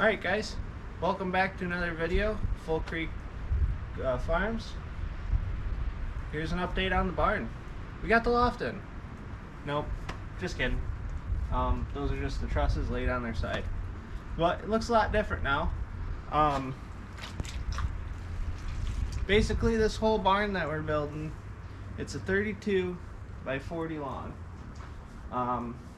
Alright guys, welcome back to another video, Full Creek Farms. Here's an update on the barn. We got the loft in. Nope, just kidding. Those are just the trusses laid on their side. But it looks a lot different now. Basically this whole barn that we're building, it's a 32 by 40 long,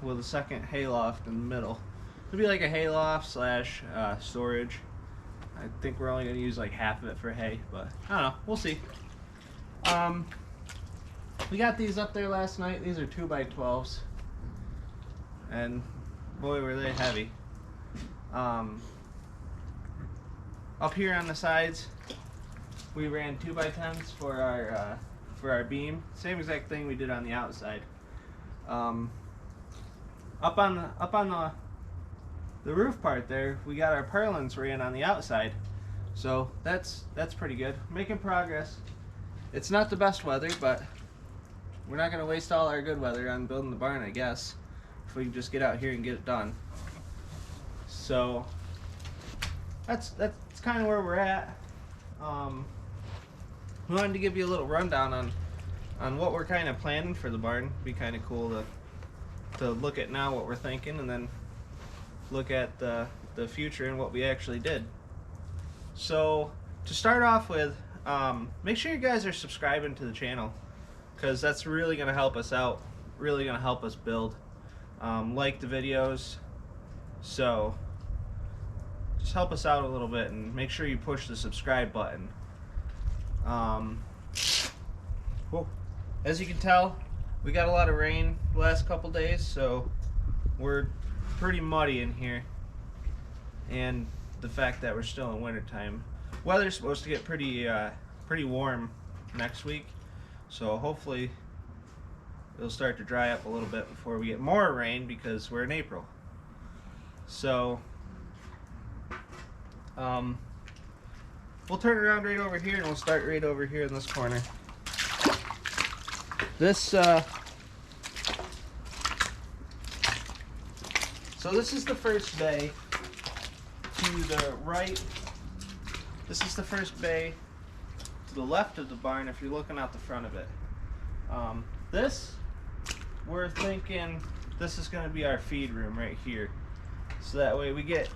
with a second hayloft in the middle. It'll be like a hayloft slash storage. I think we're only going to use like half of it for hay, but I don't know. We'll see. We got these up there last night. These are 2x12s, and boy, were they heavy. Up here on the sides, we ran 2x10s for our beam. Same exact thing we did on the outside. Up on the roof part there, we got our purlins ran on the outside, so that's pretty good. Making progress. It's not the best weather, but we're not going to waste all our good weather on building the barn, I guess, if we can just get out here and get it done. So that's kind of where we're at. We wanted to give you a little rundown on what we're kind of planning for the barn. It'd be kind of cool to look at now what we're thinking, and then look at the future and what we actually did. So to start off with, make sure you guys are subscribing to the channel, because that's really going to help us out, really going to help us build. Like the videos, so just help us out a little bit, and make sure you push the subscribe button. Whoa. As you can tell, we got a lot of rain the last couple days, so we're pretty muddy in here, and the fact that we're still in winter time. Weather's supposed to get pretty warm next week, so hopefully it'll start to dry up a little bit before we get more rain, because we're in April. So we'll turn around right over here, and we'll start right over here in this corner. So this is the first bay to the right. This is the first bay to the left of the barn if you're looking out the front of it. This, we're thinking this is going to be our feed room right here. So that way we get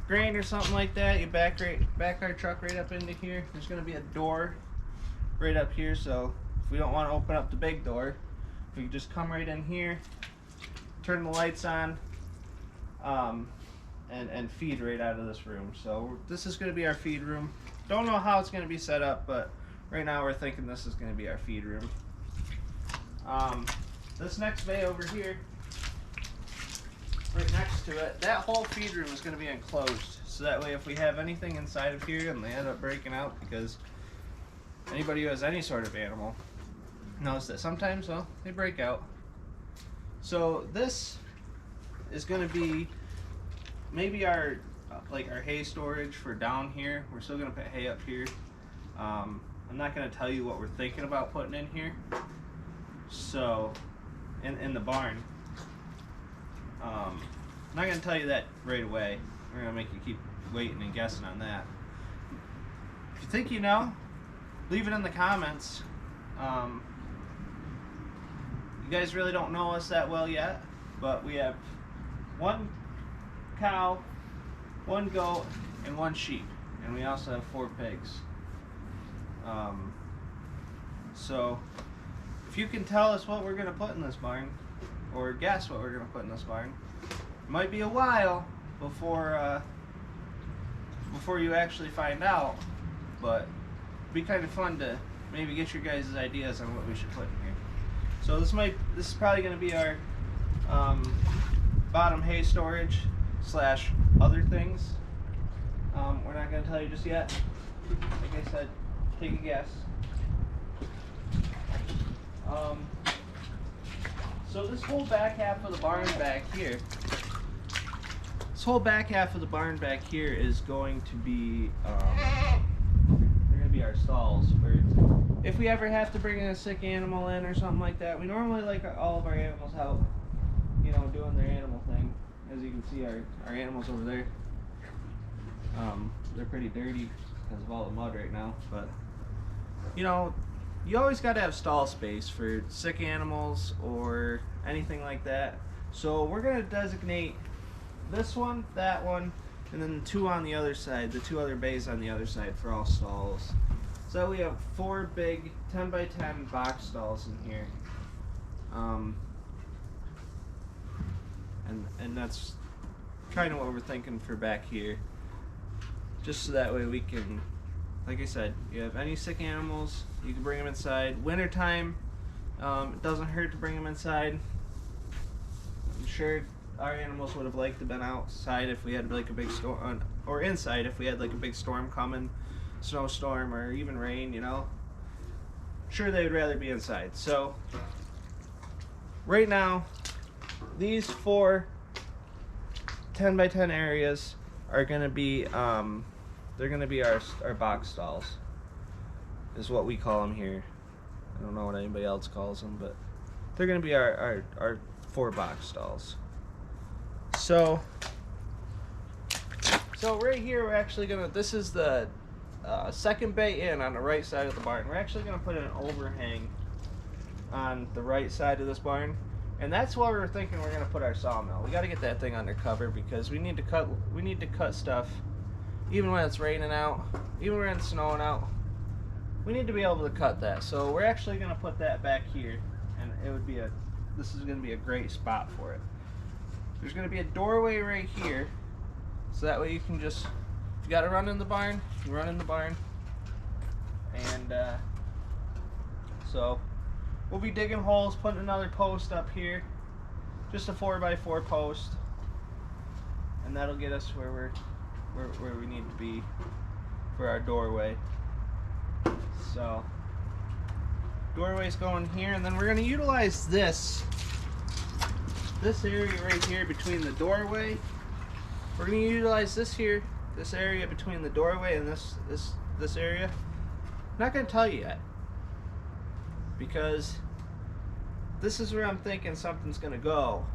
grain or something like that, you back our truck right up into here. There's going to be a door right up here, so if we don't want to open up the big door, we can just come right in here, turn the lights on, and feed right out of this room. So this is going to be our feed room. Don't know how it's going to be set up, but right now we're thinking this is going to be our feed room. This next bay over here, right next to it, that whole feed room is going to be enclosed, so that way if we have anything inside of here and they end up breaking out, because anybody who has any sort of animal knows that sometimes, well, they break out. So this is going to be maybe our our hay storage for down here. We're still going to put hay up here. I'm not going to tell you what we're thinking about putting in here. So in the barn, I'm not going to tell you that right away. We're going to make you keep waiting and guessing on that. If you think you know, leave it in the comments. You guys really don't know us that well yet, but we have 1 cow, 1 goat, and 1 sheep, and we also have 4 pigs. So if you can tell us what we're going to put in this barn, or guess what we're going to put in this barn. It might be a while before you actually find out, but it'd be kind of fun to maybe get your guys' ideas on what we should put in here. So this is probably going to be our bottom hay storage / other things. We're not going to tell you just yet. Like I said, take a guess. So this whole back half of the barn back here, is going to be they're going to be our stalls. Where if we ever have to bring in a sick animal in or something like that, we normally like all of our animals out, you know, doing their animal thing. As you can see, our animals over there, they're pretty dirty because of all the mud right now, but you know, you always got to have stall space for sick animals or anything like that. So we're going to designate this one, that one, and then the two on the other side, the two other bays on the other side for all stalls. So we have 4 big 10 by 10 box stalls in here. And that's kind of what we're thinking for back here. Just so that way we can, like I said, you have any sick animals, you can bring them inside. Wintertime, it doesn't hurt to bring them inside. I'm sure our animals would have liked to have been outside if we had like a big storm, or inside if we had like a big storm coming, snowstorm or even rain, you know. Sure, they would rather be inside. So right now, these 4 10 by 10 areas are going to be they're going to be our box stalls, is what we call them here. I don't know what anybody else calls them, but they're going to be our 4 box stalls. So right here we're actually going to, this is the second bay in on the right side of the barn. We're actually going to put an overhang on the right side of this barn. And that's why we're thinking we're going to put our sawmill. We got to get that thing under cover because we need to cut stuff even when it's raining out, even when it's snowing out. We need to be able to cut that. So we're actually going to put that back here, and this is going to be a great spot for it. There's going to be a doorway right here, so that way you can just, if you got to run in the barn, you run in the barn. And so we'll be digging holes, putting another post up here, just a 4x4 post, and that'll get us where we need to be for our doorway. So doorway's going here, and then we're going to utilize this area right here between the doorway. We're going to utilize this area between the doorway and this area. I'm not going to tell you yet, because this is where I'm thinking something's going to go,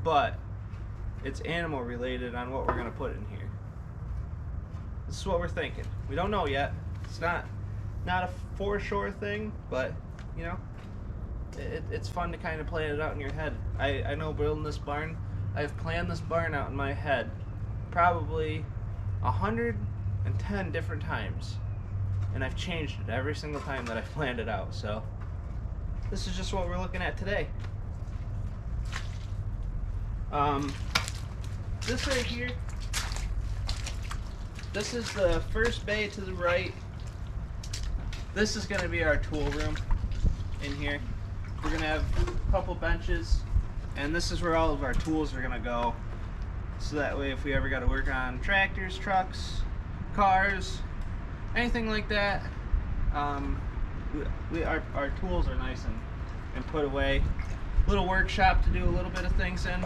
but it's animal related on what we're going to put in here. This is what we're thinking. We don't know yet. It's not a for sure thing, but you know, it's fun to kind of plan it out in your head. I know building this barn, I've planned this barn out in my head probably 110 different times, and I've changed it every single time that I've planned it out. So this is just what we're looking at today. This right here, this is the first bay to the right. This is going to be our tool room in here. We're going to have a couple benches, and this is where all of our tools are going to go. So that way if we ever got to work on tractors, trucks, cars, anything like that, our tools are nice and put away. Little workshop to do a little bit of things in.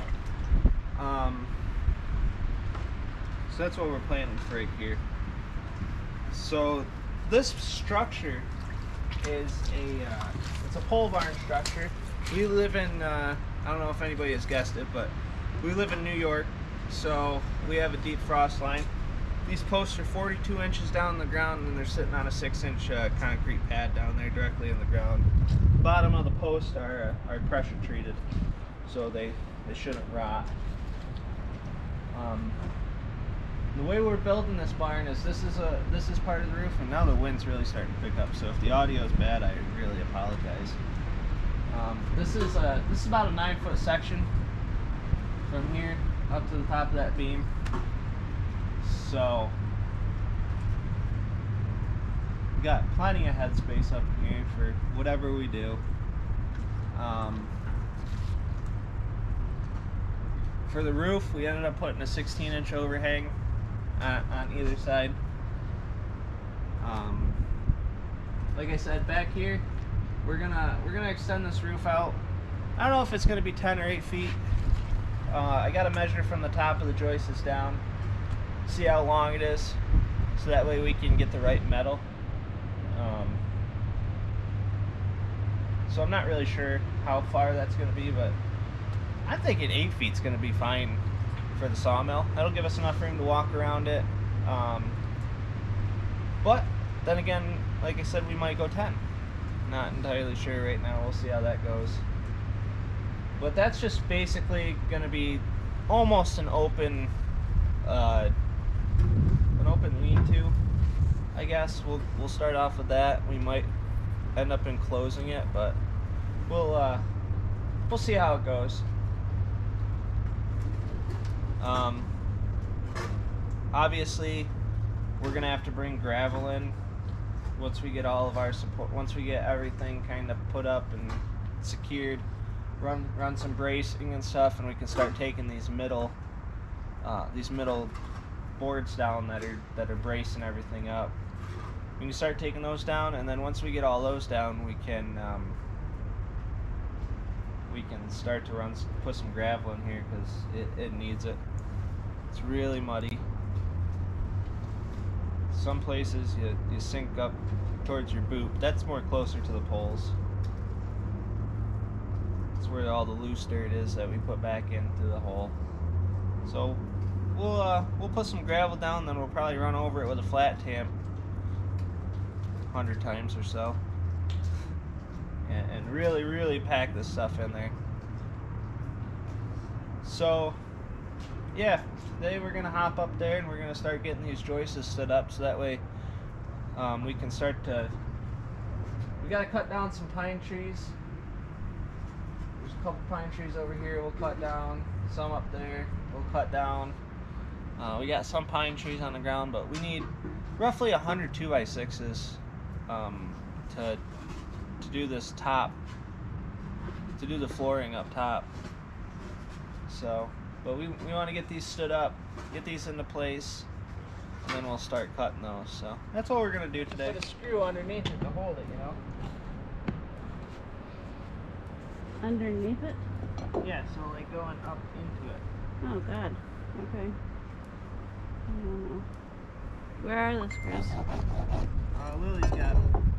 So that's what we're planning for right here. So this structure is it's a pole barn structure. We live in, I don't know if anybody has guessed it, but we live in New York, so we have a deep frost line. These posts are 42 inches down the ground, and they're sitting on a 6-inch concrete pad down there directly in the ground. Bottom of the posts are pressure treated, so they shouldn't rot. The way we're building this barn is this is part of the roof, and now the wind's really starting to pick up, so if the audio is bad, I really apologize. This is about a 9-foot section from here up to the top of that beam. So we got plenty of headspace up here for whatever we do. For the roof, we ended up putting a 16-inch overhang on either side. Like I said, back here, we're gonna extend this roof out. I don't know if it's gonna be 10 or 8 feet. I gotta measure from the top of the joists down, see how long it is, so that way we can get the right metal. So I'm not really sure how far that's gonna be, but I'm thinking 8 feet's gonna be fine for the sawmill. That'll give us enough room to walk around it. But then again, like I said, we might go 10. Not entirely sure right now. We'll see how that goes. But that's just basically going to be almost an open lean-to, I guess. We'll start off with that. We might end up enclosing it, but we'll see how it goes. Obviously, we're gonna have to bring gravel in once we get all of our support. Once we get everything kind of put up and secured, run some bracing and stuff, and we can start taking these middle boards down that are bracing everything up. We can start taking those down, and then once we get all those down, we can start to put some gravel in here, because it needs it. It's really muddy. Some places you sink up towards your boot. That's more closer to the poles. That's where all the loose dirt is that we put back into the hole. So we'll put some gravel down, then we'll probably run over it with a flat tamp 100 times or so, and really pack this stuff in there. So yeah, today we're gonna hop up there and we're gonna start getting these joists stood up, so that way we can start to. We gotta cut down some pine trees. There's a couple pine trees over here. We'll cut down some up there. We'll cut down. We got some pine trees on the ground, but we need roughly 100 2x6s to do this top, to do the flooring up top. So. But we want to get these stood up, get these into place, and then we'll start cutting those. So that's what we're going to do today. Put a screw underneath it to hold it, you know? Underneath it? Yeah, so like going up into it. Oh, God. Okay. I don't know. Where are the screws? Lily's got them.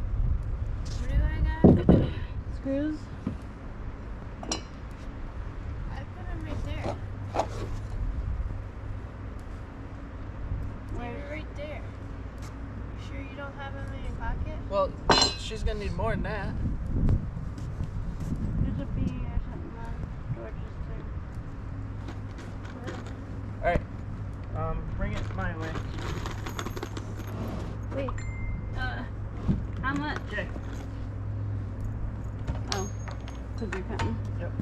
Where do I got? Screws? I put them right there. They were right there. You sure you don't have them in your pocket? Well, she's gonna need more than that. There's a bee or something on George's thing. Alright. Bring it my way. Wait. How much? Okay. Oh. Because you're cutting. Yep.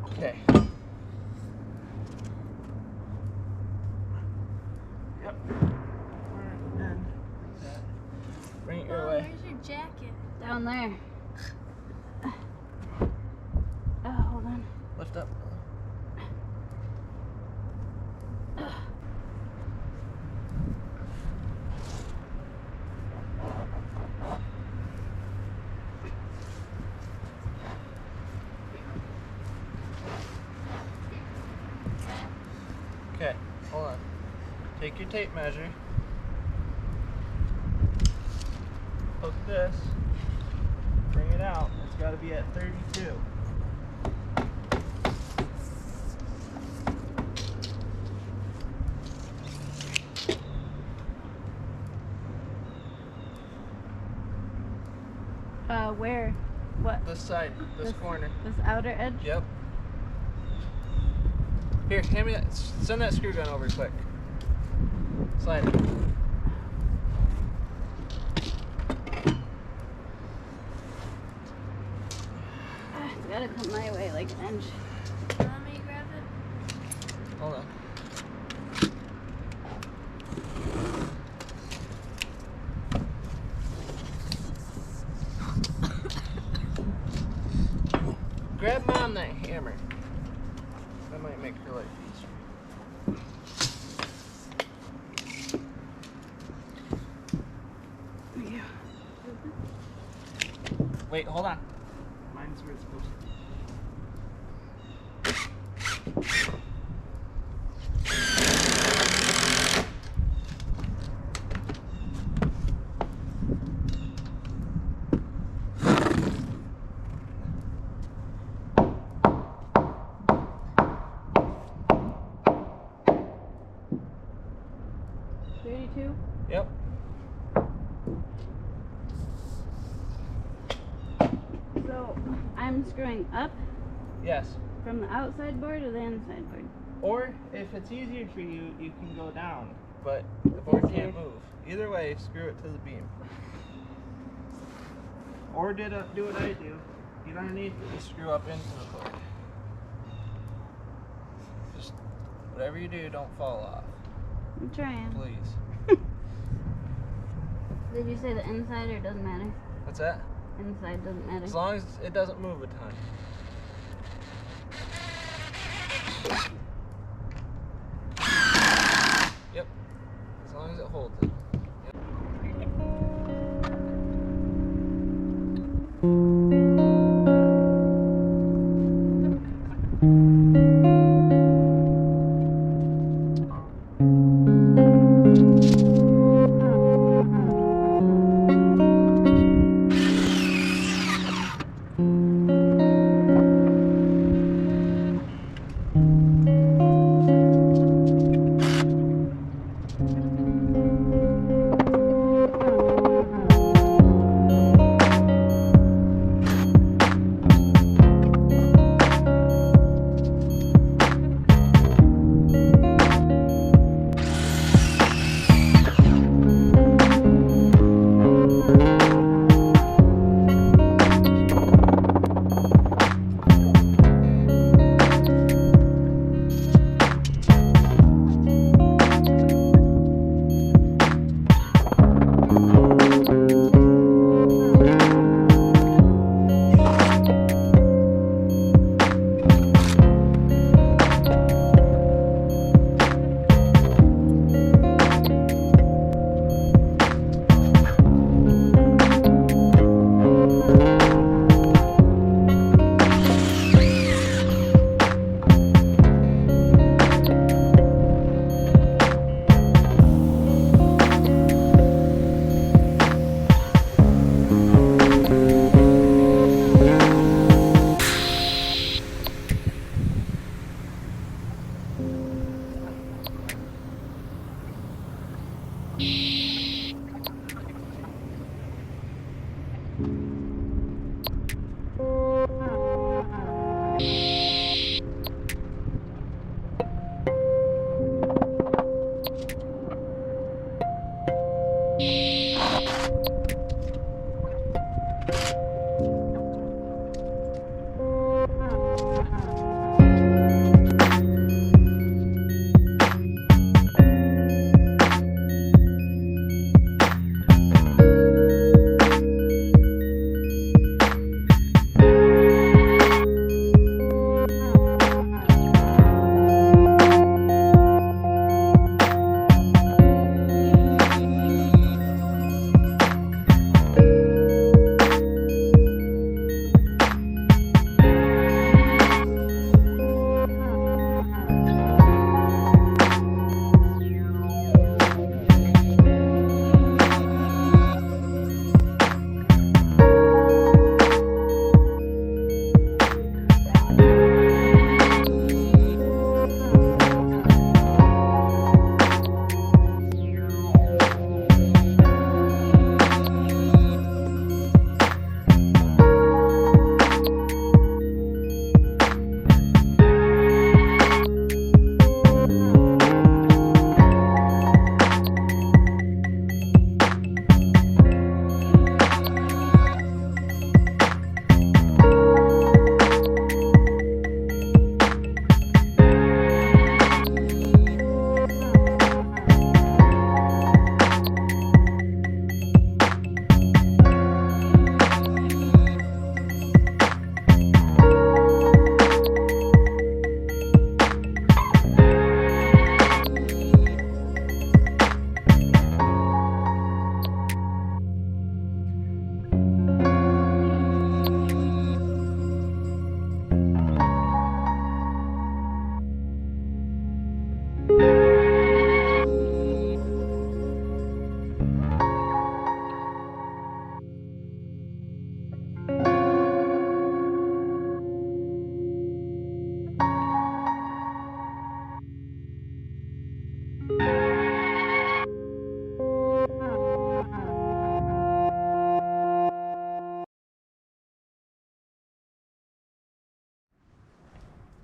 Okay. Yep. And bring it your way. Where's your jacket? Down there. Oh, hold on. Lift up. Okay, hold on. Take your tape measure. Hook this. Bring it out. It's got to be at 32. Where? What? this side, this corner. This outer edge? Yep. Here, hand me that. Send that screw gun over quick. Slide it. It's gotta come my way like an inch. Let me grab it. Hold on. Grab Mom that hammer. That might make her life easier. Yeah. Wait, hold on. Mine's where it's supposed to be. Yep. So I'm screwing up Yes. from the outside board or the inside board? Or if it's easier for you, you can go down, but the board Easier. can't move. Either way, screw it to the beam. Or do what I do. Get underneath it and screw up into the board. Just whatever you do, don't fall off, I'm trying. please. Did you say the inside or doesn't matter? What's that? Inside doesn't matter. As long as it doesn't move a ton. Yep. As long as it holds it.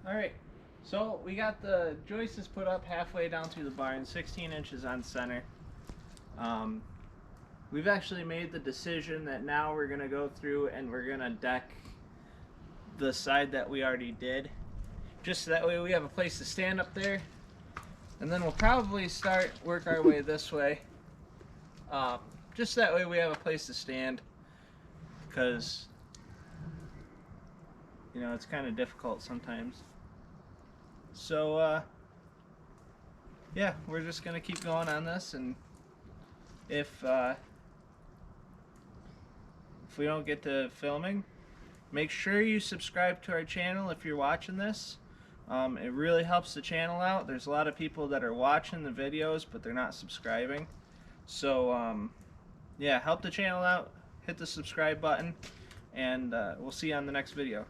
Alright, so we got the joists put up halfway down through the barn, 16 inches on center. We've actually made the decision that now we're going to go through and we're going to deck the side that we already did. Just so that way we have a place to stand up there. And then we'll probably work our way this way. Just that way we have a place to stand. Because, you know, it's kind of difficult sometimes. So, yeah, we're just going to keep going on this. And if we don't get to filming, make sure you subscribe to our channel if you're watching this. It really helps the channel out. There's a lot of people that are watching the videos, but they're not subscribing. So, yeah, help the channel out. Hit the subscribe button, and we'll see you on the next video.